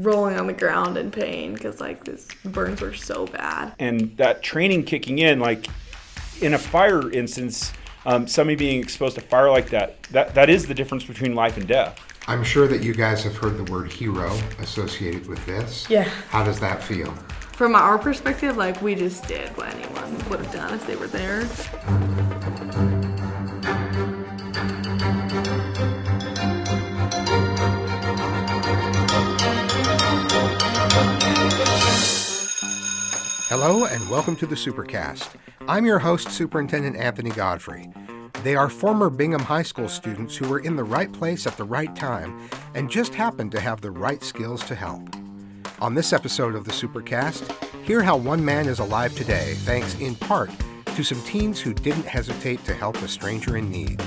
rolling on the ground in pain because like these burns were so bad. And that training kicking in, like in a fire instance, somebody being exposed to fire like that is the difference between life and death. I'm sure that you guys have heard the word hero associated with this. Yeah. How does that feel? From our perspective, like, we just did what anyone would have done if they were there. Hello and welcome to the Supercast. I'm your host, Superintendent Anthony Godfrey. They are former Bingham High School students who were in the right place at the right time and just happened to have the right skills to help. On this episode of the Supercast, hear how one man is alive today thanks in part to some teens who didn't hesitate to help a stranger in need.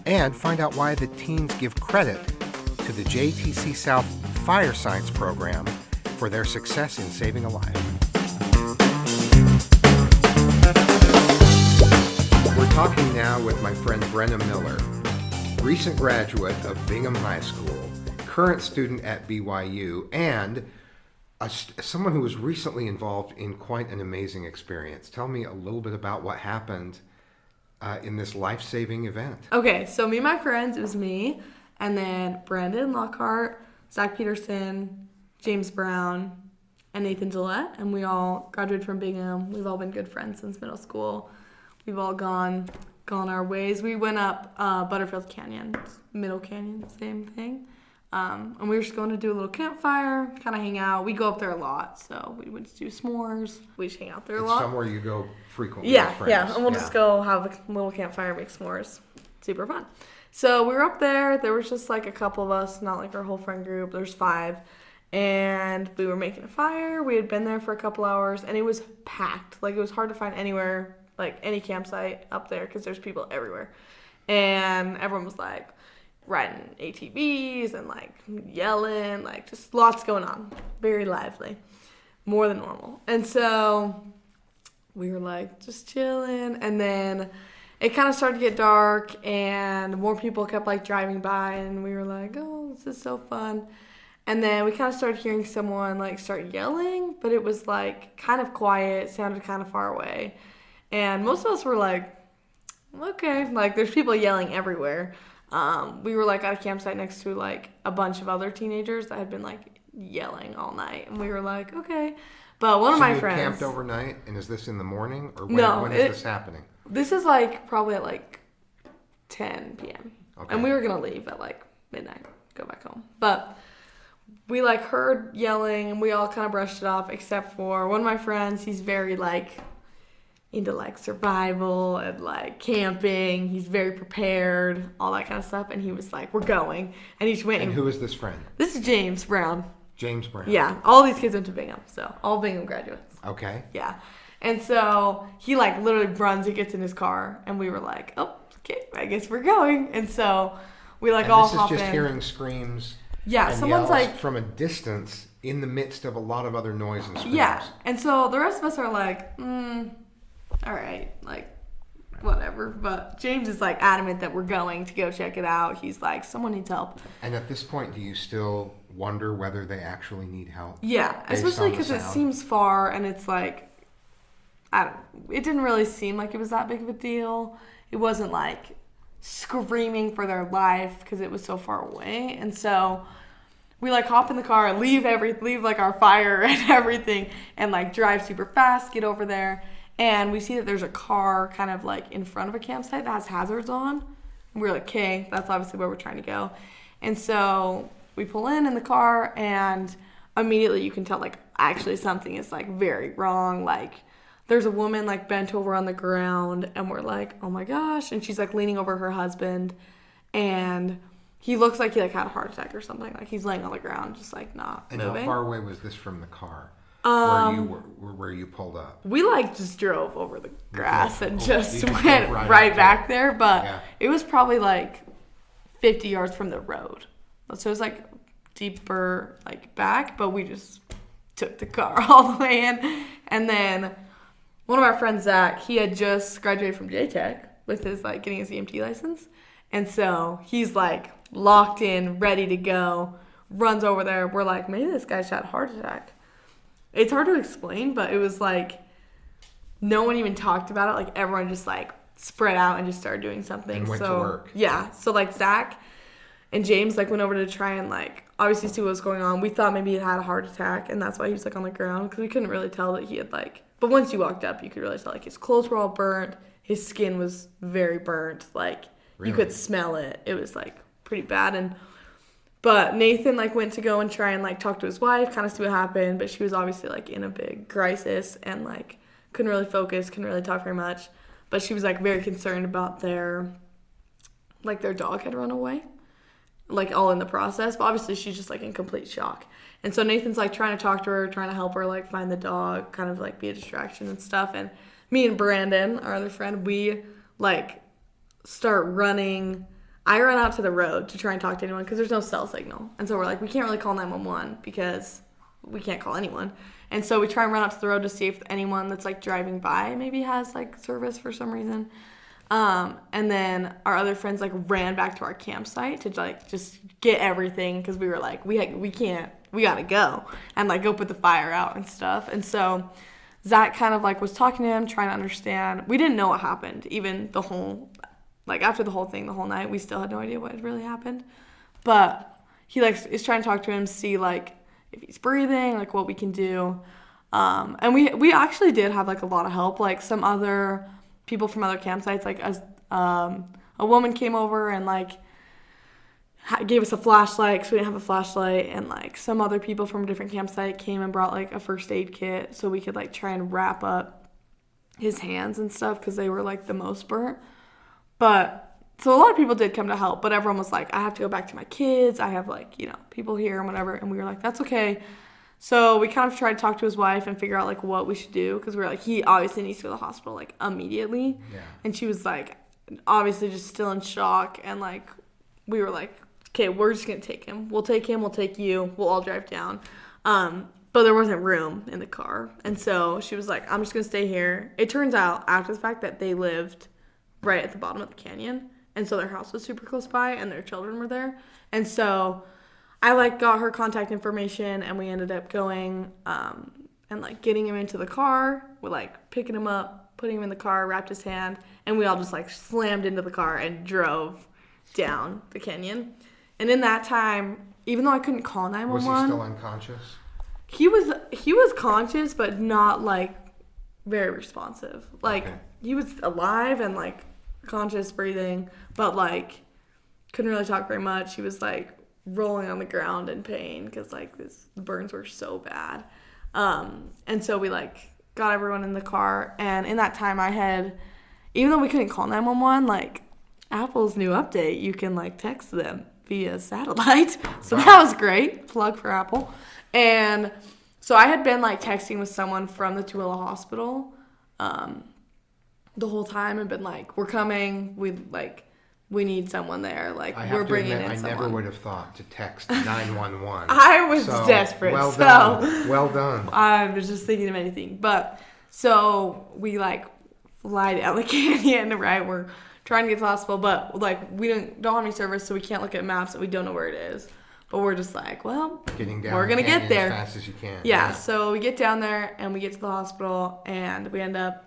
And find out why the teens give credit to the JATC South Fire Science program for their success in saving a life. We're talking now with my friend Brenna Miller, recent graduate of Bingham High School, current student at BYU, and someone who was recently involved in quite an amazing experience. Tell me a little bit about what happened in this life-saving event. Okay, so me and my friends, it was me, and then Brandon Lockhart, Zach Peterson, James Brown, and Nathan Gillette, and we all graduated from Bingham. We've all been good friends since middle school. We've all gone our ways. We went up Butterfield Canyon, Middle Canyon, same thing. And we were just going to do a little campfire, kind of hang out. We go up there a lot, so we would just do s'mores. We just hang out there a lot. It's somewhere you go frequently Yeah, with friends. yeah, and we'll just go have a little campfire, make s'mores. Super fun. So we were up there. There was just like a couple of us, not like our whole friend group. There's 5. And we were making a fire. We had been there for a couple hours, and it was packed. Like, it was hard to find anywhere, like any campsite up there, because there's people everywhere. And everyone was like riding ATVs and like yelling, like just lots going on. Very lively, more than normal. And so we were like just chilling, and then it kind of started to get dark, and more people kept like driving by, and we were like, oh, this is so fun. And then we kind of started hearing someone like start yelling, but it was like kind of quiet, sounded kind of far away. And most of us were like, okay, like there's people yelling everywhere. We were like at a campsite next to like a bunch of other teenagers that had been like yelling all night. And we were like, okay. But one of my friends. So you camped overnight, and is this in the morning? Or when is this happening? This is like probably at like 10 p.m. Okay. And we were going to leave at like midnight, go back home. But we like heard yelling, and we all kind of brushed it off, except for one of my friends. He's very like into like survival and like camping. He's very prepared, all that kind of stuff. And he was like, we're going. And he just went. And who is this friend? This is James Brown. James Brown. Yeah. All these kids went to Bingham. So all Bingham graduates. Okay. Yeah. And so he like literally runs, he gets in his car, and we were like, oh, okay, I guess we're going. And so we like all hop in. This is just hearing screams. Yeah, and someone's yells like from a distance in the midst of a lot of other noise and screams. Yeah, and so the rest of us are like, all right, like whatever. But James is like adamant that we're going to go check it out. He's like, someone needs help. And at this point, do you still wonder whether they actually need help? Yeah, especially because it seems far, and it's like, it didn't really seem like it was that big of a deal. It wasn't like screaming for their life because it was so far away. And so we like hop in the car, leave like our fire and everything, and like drive super fast, get over there, and we see that there's a car kind of like in front of a campsite that has hazards on. And we're like, okay, that's obviously where we're trying to go. And so we pull in the car, and immediately you can tell like actually something is like very wrong. Like there's a woman like bent over on the ground, and we're like, oh my gosh. And she's like leaning over her husband, and he looks like he like had a heart attack or something. Like he's laying on the ground, just like not moving. And how far away was this from the car? Where you pulled up? We like just drove over the grass and just went right back there. But it was probably like 50 yards from the road. So it was like deeper like back, but we just took the car all the way in. And then one of our friends, Zach, he had just graduated from JATC with his like getting his EMT license. And so he's like locked in, ready to go. runs over there. We're like, maybe this guy's had a heart attack. It's hard to explain, but it was like no one even talked about it. Like everyone just like spread out and just started doing something. And went to work. Yeah. So like Zach and James like went over to try and like obviously see what was going on. We thought maybe he had a heart attack, and that's why he was like on the ground, because we couldn't really tell that he had like. But once you walked up, you could really tell like his clothes were all burnt, his skin was very burnt, like Really? you could smell it. It was like pretty bad. But Nathan like went to go and try and like talk to his wife, kind of see what happened. But she was obviously like in a big crisis and like couldn't really focus, couldn't really talk very much. But she was like very concerned about their dog had run away, like all in the process. But obviously she's just like in complete shock. And so Nathan's like trying to talk to her, trying to help her like find the dog, kind of like be a distraction and stuff. And me and Brandon, our other friend, we like start running. I run out to the road to try and talk to anyone because there's no cell signal. And so we're like, we can't really call 911 because we can't call anyone. And so we try and run out to the road to see if anyone that's like driving by maybe has like service for some reason. And then our other friends like ran back to our campsite to like just get everything, because we were like, we gotta go and like go put the fire out and stuff. And so Zach kind of like was talking to him, trying to understand. We didn't know what happened, even the whole, like after the whole thing, the whole night, we still had no idea what had really happened. But he like is trying to talk to him, see like if he's breathing, like what we can do. And we actually did have like a lot of help, like some other people from other campsites, like a woman came over and like gave us a flashlight because we didn't have a flashlight, and like some other people from a different campsite came and brought like a first aid kit so we could like try and wrap up his hands and stuff because they were like the most burnt. But so a lot of people did come to help, but everyone was like, I have to go back to my kids, I have like, you know, people here and whatever. And we were like, that's okay. So we kind of tried to talk to his wife and figure out like what we should do, because we were like, he obviously needs to go to the hospital like immediately. Yeah. And she was like obviously just still in shock, and like we were like, okay, we're just gonna take him, we'll take you, we'll all drive down. But there wasn't room in the car, and so she was like, I'm just gonna stay here. It turns out after the fact that they lived right at the bottom of the canyon, and so their house was super close by and their children were there. And so I like got her contact information, and we ended up going and like getting him into the car. We like picking him up, putting him in the car, wrapped his hand, and we all just like slammed into the car and drove down the canyon. And in that time, even though I couldn't call 911, was he still unconscious? He was conscious, but not like very responsive. Like Okay. He was alive and like conscious, breathing, but like couldn't really talk very much. He was like rolling on the ground in pain because like the burns were so bad. And so we like got everyone in the car, and in that time I had, even though we couldn't call 911, like Apple's new update, you can like text them via satellite. So that was great. Plug for Apple. And so I had been like texting with someone from the Tooele Hospital the whole time, and been like, we're coming, we need someone there, like we're bringing in someone. I never would have thought to text 911. I was desperate. Well so done. Well done. I was just thinking of anything. But so we like fly down the canyon, right? We're trying to get to the hospital, but like we don't have any service, so we can't look at maps and we don't know where it is. But we're just like, well, we're gonna get there as fast as you can. Yeah, so we get down there and we get to the hospital, and we end up.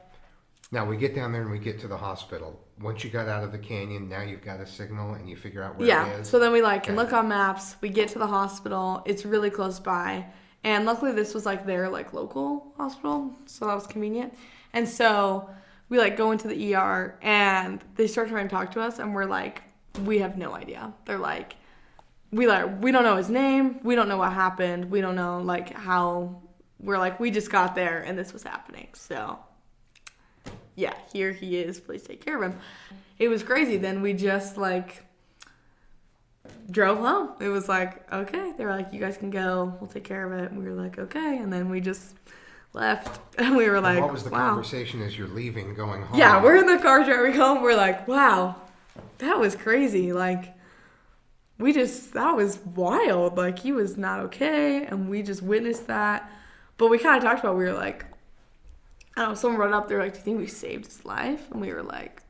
Now we get down there and we get to the hospital. Once you got out of the canyon, now you've got a signal and you figure out where it is. So then we like can look on maps. We get to the hospital. It's really close by, and luckily this was like their like local hospital, so that was convenient. And so we like go into the ER, and they start trying to talk to us, and we're like, we have no idea. They're like, we don't know his name. We don't know what happened. We don't know like how. We're like, we just got there and this was happening. So yeah, here he is. Please take care of him. It was crazy. Then we just like drove home. It was like, okay. They were like, you guys can go. We'll take care of it. And we were like, okay. And then we just left, and we were like, what was the wow. conversation as you're leaving, going home? Yeah, we're in the car driving home. We're like, wow, that was crazy. Like, that was wild. Like, he was not okay, and we just witnessed that. But we kind of talked about, we were like, I don't know, someone brought up, they were like, do you think we saved his life? And we were like,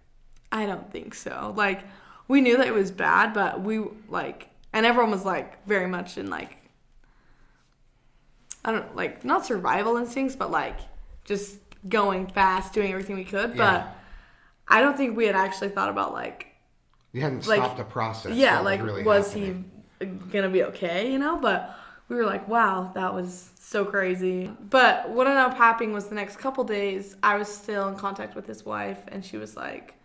I don't think so. Like, we knew that it was bad, but we, like, and everyone was like very much in like, I don't like not survival instincts, but like just going fast, doing everything we could. Yeah. But I don't think we had actually thought about like, You hadn't like, stopped the process. yeah, what like really was happening. he gonna be okay, you know? But we were like, wow, that was so crazy. But what ended up happening was the next couple days, I was still in contact with his wife, and she was like,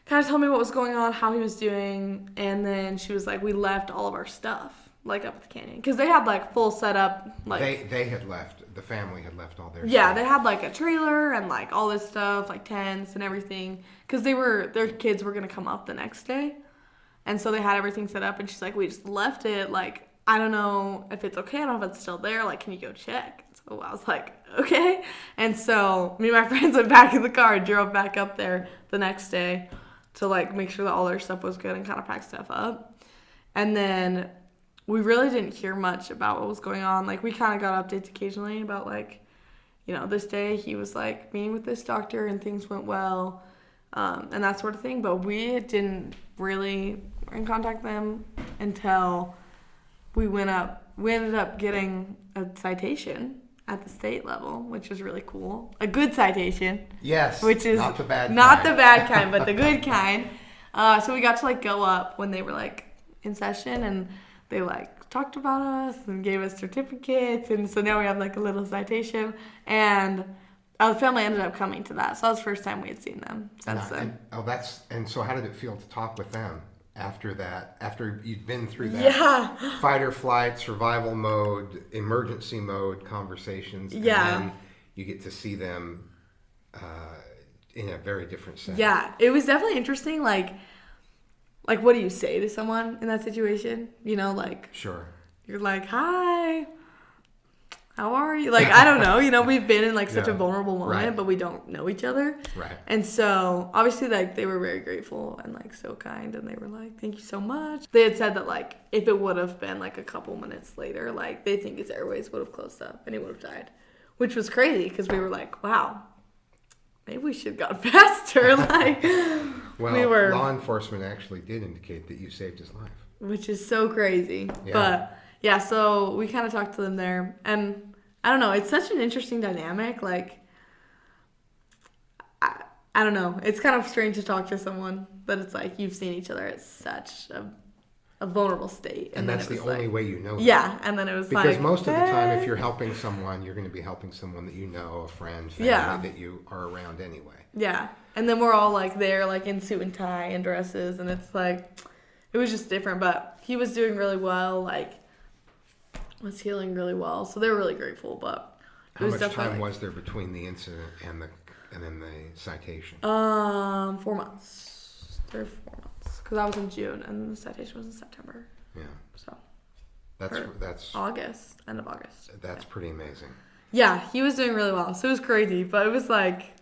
kind of told me what was going on, how he was doing, and then she was like, we left all of our stuff like up at the canyon because they had like full setup. Like They had left. The family had left all their yeah, stuff. they had like a trailer and like all this stuff, like tents and everything, because their kids were gonna come up the next day, and so they had everything set up. And she's like, we just left it. Like, I don't know if it's okay. I don't know if it's still there. Like, can you go check? So I was like, okay. And so me and my friends went back in the car and drove back up there the next day to like make sure that all their stuff was good and kind of pack stuff up. And then we really didn't hear much about what was going on. Like, we kind of got updates occasionally about, like, you know, this day he was, like, meeting with this doctor and things went well, and that sort of thing. But we didn't really in contact them until we ended up getting a citation at the state level, which was really cool. A good citation. Yes, which is not the bad not kind. the bad kind, but the good kind. So we got to, like, go up when they were, like, in session, and they like talked about us and gave us certificates, and so now we have like a little citation, and our family ended up coming to that. So that was the first time we had seen them since then. And so how did it feel to talk with them after that? After you'd been through that Yeah. fight or flight, survival mode, emergency mode conversations, Yeah. and then you get to see them in a very different setting. Yeah, it was definitely interesting. Like, what do you say to someone in that situation? You know, like, Sure. you're like, hi, how are you? Like, I don't know. You know, we've been in, like, such a Yeah. vulnerable moment, Right. but we don't know each other. Right. And so, obviously, like, they were very grateful and, like, so kind. And they were like, thank you so much. They had said that, like, if it would have been, like, a couple minutes later, like, they think his airways would have closed up and he would have died. Which was crazy because we were like, wow, maybe we should have gone faster. Like, Well, we were... law enforcement actually did indicate that you saved his life. Which is so crazy. Yeah. But yeah, so we kind of talked to them there. And I don't know, it's such an interesting dynamic. Like, I don't know. It's kind of strange to talk to someone, but it's like you've seen each other at such a vulnerable state. And then that's it the was only like, way you know. Yeah, and then it was Because like... most of the time, if hey. you're helping someone, you're going to be helping someone that you know, a friend, family Yeah. that you are around anyway. Yeah. And then we're all like there, like in suit and tie and dresses, and it's like, it was just different. But he was doing really well, like, was healing really well. So they were really grateful, but it How was much definitely time like, was there between the incident and then the citation? 4 months. 3 or 4 months. Because I was in June and the citation was in September. Yeah, So that's August, end of August. that's pretty amazing. Yeah, he was doing really well. So it was crazy, but it was like,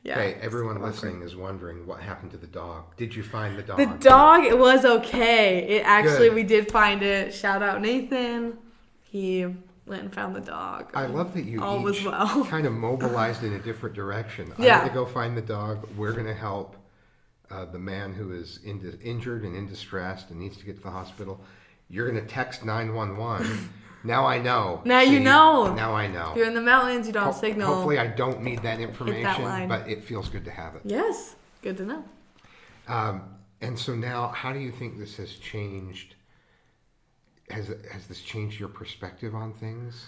yeah. Okay, everyone listening is wondering what happened to the dog. Did you find the dog? The dog, it was okay. It actually, Good. we did find it. Shout out Nathan. He went and found the dog. I love that you All was each well. kind of mobilized in a different direction. Yeah. I'm going to go find the dog. We're going to help the man who is injured and in distress and needs to get to the hospital. You're going to text 911. Now I know. Now you know. Now I know. If you're in the mountains, you don't have signal. Hopefully I don't need that information, line. but it feels good to have it. Yes, good to know. And so now, how do you think this has changed? Has this changed your perspective on things?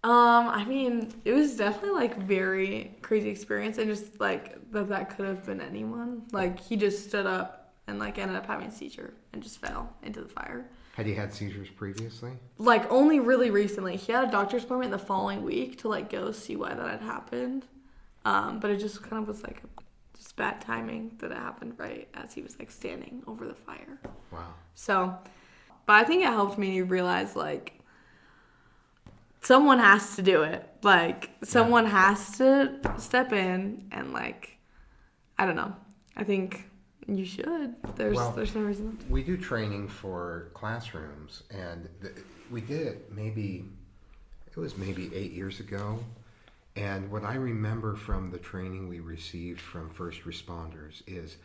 I mean, it was definitely like very crazy experience, and just like that could have been anyone. Like, he just stood up and like ended up having a seizure and just fell into the fire. Had he had seizures previously? Like, only really recently. He had a doctor's appointment the following week to like go see why that had happened. But it just kind of was like just bad timing that it happened right as he was like standing over the fire. Wow. So, but I think it helped me realize like someone has to do it. Like, someone has to step in and like, I don't know. I think you should. There's no reason. We do training for classrooms, and we did it maybe 8 years ago. And what I remember from the training we received from first responders is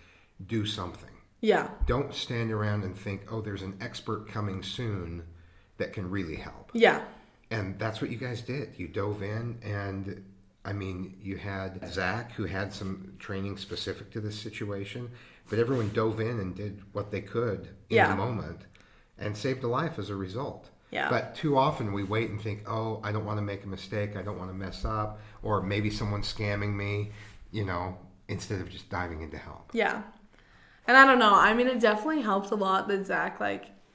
do something. Yeah. Don't stand around and think, oh, there's an expert coming soon that can really help. Yeah. And that's what you guys did. You dove in, and I mean, you had Zach, who had some training specific to this situation, but everyone dove in and did what they could in the moment and saved a life as a result. Yeah. But too often we wait and think, oh, I don't want to make a mistake, I don't want to mess up, or maybe someone's scamming me, instead of just diving in to help. Yeah. And I don't know. I mean, it definitely helped a lot that Zach,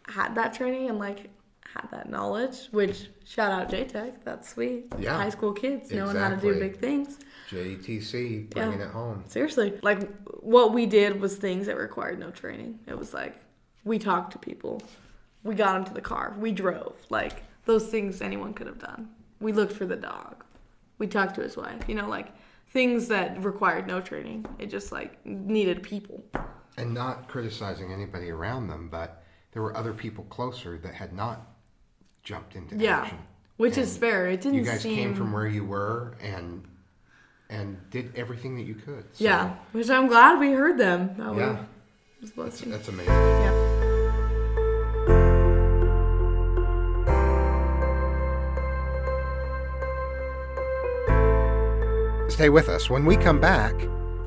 had that training and, had that knowledge, which, shout out JATC, that's sweet. Yeah. High school kids knowing how to do big things. JATC, bringing it home. Seriously. What we did was things that required no training. It was we talked to people. We got into the car. We drove. Those things anyone could have done. We looked for the dog. We talked to his wife. Things that required no training. It just, needed people. And not criticizing anybody around them, but there were other people closer that had not jumped into action. Which is fair. It didn't seem... You guys came from where you were and did everything that you could. So, yeah, which I'm glad we heard them. That's amazing. Yeah. Stay with us. When we come back,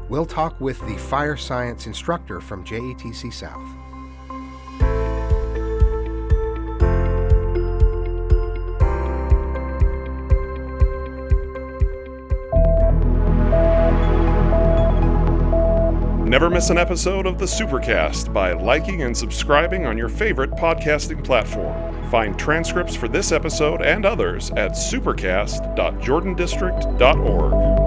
we'll talk with the fire science instructor from JATC South. Never miss an episode of the Supercast by liking and subscribing on your favorite podcasting platform. Find transcripts for this episode and others at supercast.jordandistrict.org.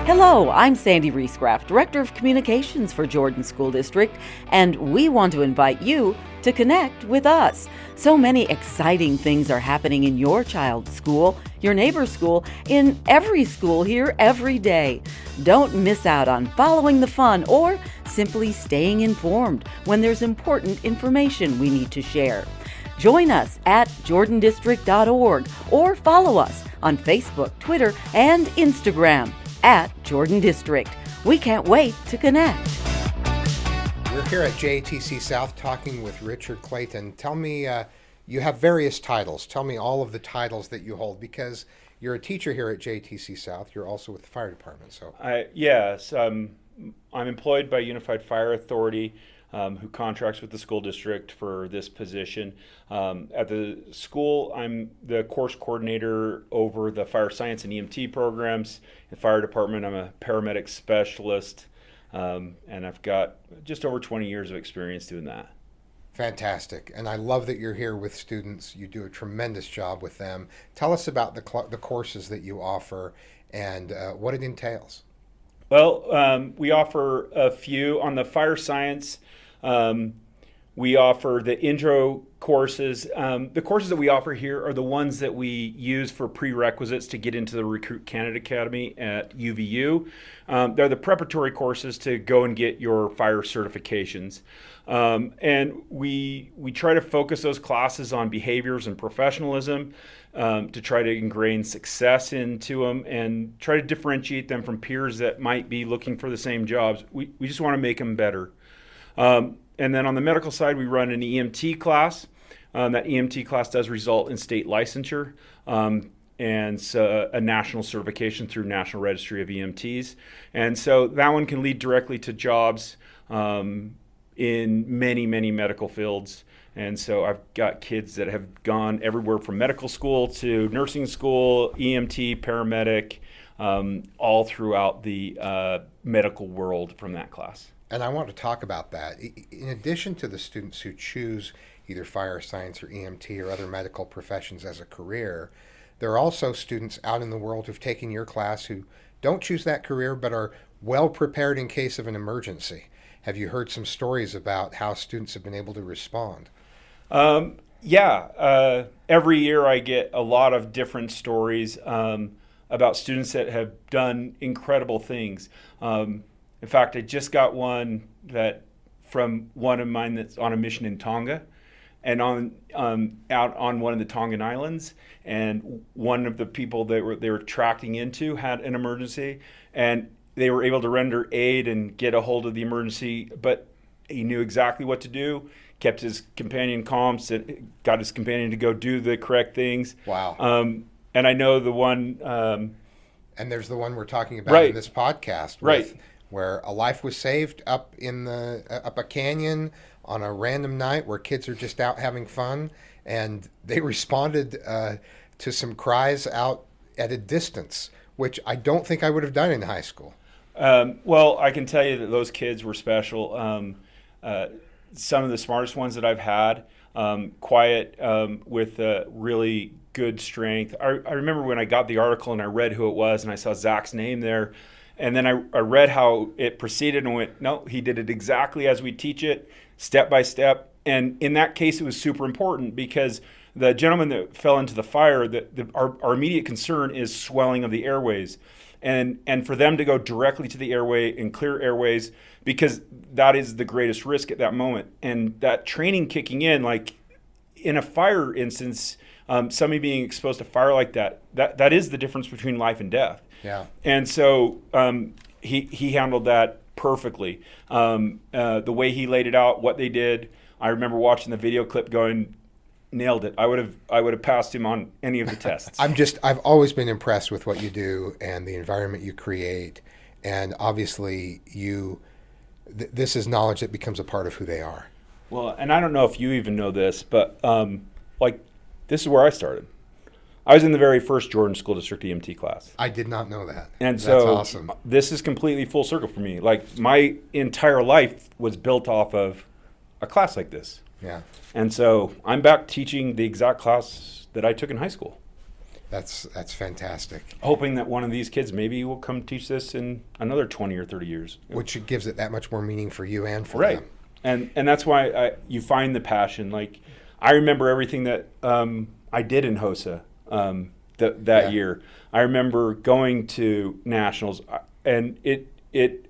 Hello, I'm Sandy Reescraft, Director of Communications for Jordan School District, and we want to invite you to connect with us. So many exciting things are happening in your child's school, your neighbor's school, in every school here every day. Don't miss out on following the fun or simply staying informed when there's important information we need to share. Join us at jordandistrict.org or follow us on Facebook, Twitter, and Instagram at Jordan District. We can't wait to connect. We're here at JATC South talking with Richard Clayton. Tell me, you have various titles. Tell me all of the titles that you hold, because you're a teacher here at JATC South. You're also with the fire department. So Yes, I'm employed by Unified Fire Authority, who contracts with the school district for this position. At the school, I'm the course coordinator over the fire science and EMT programs. In the fire department, I'm a paramedic specialist, and I've got just over 20 years of experience doing that. fantastic. And I love that you're here with students. You do a tremendous job with them. Tell us about the courses that you offer and what it entails. Well, we offer a few. On the fire science, we offer the intro courses. The courses that we offer here are the ones that we use for prerequisites to get into the Recruit Candidate Academy at UVU. They're the preparatory courses to go and get your fire certifications. And we try to focus those classes on behaviors and professionalism to try to ingrain success into them and try to differentiate them from peers that might be looking for the same jobs. We just want to make them better. And then on the medical side, we run an EMT class. That EMT class does result in state licensure and so a national certification through National Registry of EMTs. And so that one can lead directly to jobs in many, many medical fields. And so I've got kids that have gone everywhere from medical school to nursing school, EMT, paramedic, all throughout the medical world from that class. And I want to talk about that. In addition to the students who choose either fire science or EMT or other medical professions as a career, there are also students out in the world who've taken your class who don't choose that career but are well prepared in case of an emergency. Have you heard some stories about how students have been able to respond? Every year I get a lot of different stories about students that have done incredible things. In fact, I just got one that from one of mine that's on a mission in Tonga. and out on one of the Tongan Islands, and one of the people that they were tracking into had an emergency, and they were able to render aid and get a hold of the emergency, but he knew exactly what to do, kept his companion calm, got his companion to go do the correct things. Wow. And I know the one... and there's the one we're talking about in this podcast, right? Where a life was saved up a canyon on a random night where kids are just out having fun, and they responded to some cries out at a distance, which I don't think I would have done in high school. Well, I can tell you that those kids were special. Some of the smartest ones that I've had, quiet, with really good strength. I remember when I got the article and I read who it was, and I saw Zach's name there, and then I read how it proceeded and went, no, he did it exactly as we teach it, step by step. And in that case, it was super important because the gentleman that fell into the fire, our immediate concern is swelling of the airways. And for them to go directly to the airway and clear airways, because that is the greatest risk at that moment. And that training kicking in, like in a fire instance, somebody being exposed to fire like that is the difference between life and death. Yeah. And so he handled that perfectly. The way he laid it out, what they did, I remember watching the video clip going, nailed it. I would have passed him on any of the tests. I've always been impressed with what you do and the environment you create, and obviously this is knowledge that becomes a part of who they are. Well, and I don't know if you even know this, but this is where I started. I was in the very first Jordan School District EMT class. I did not know that. And that's so awesome. This is completely full circle for me. Like my entire life was built off of a class like this. Yeah. And so I'm back teaching the exact class that I took in high school. That's fantastic. Hoping that one of these kids maybe will come teach this in another 20 or 30 years. Which gives it that much more meaning for you and for them. And that's why you find the passion. Like I remember everything that I did in HOSA that year. I remember going to nationals, and it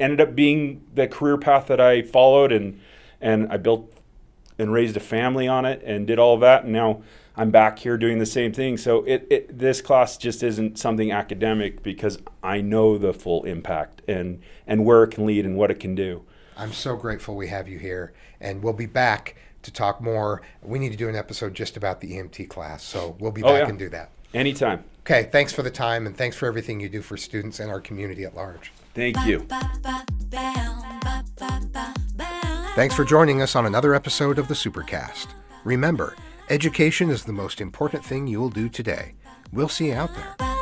ended up being the career path that I followed, and I built and raised a family on it and did all of that, and now I'm back here doing the same thing. So this class just isn't something academic, because I know the full impact and where it can lead and what it can do. I'm so grateful we have you here, and we'll be back to talk more. We need to do an episode just about the EMT class, so we'll be back and do that. Anytime. Okay, thanks for the time, and thanks for everything you do for students and our community at large. Thank you. Thanks for joining us on another episode of the Supercast. Remember, education is the most important thing you will do today. We'll see you out there.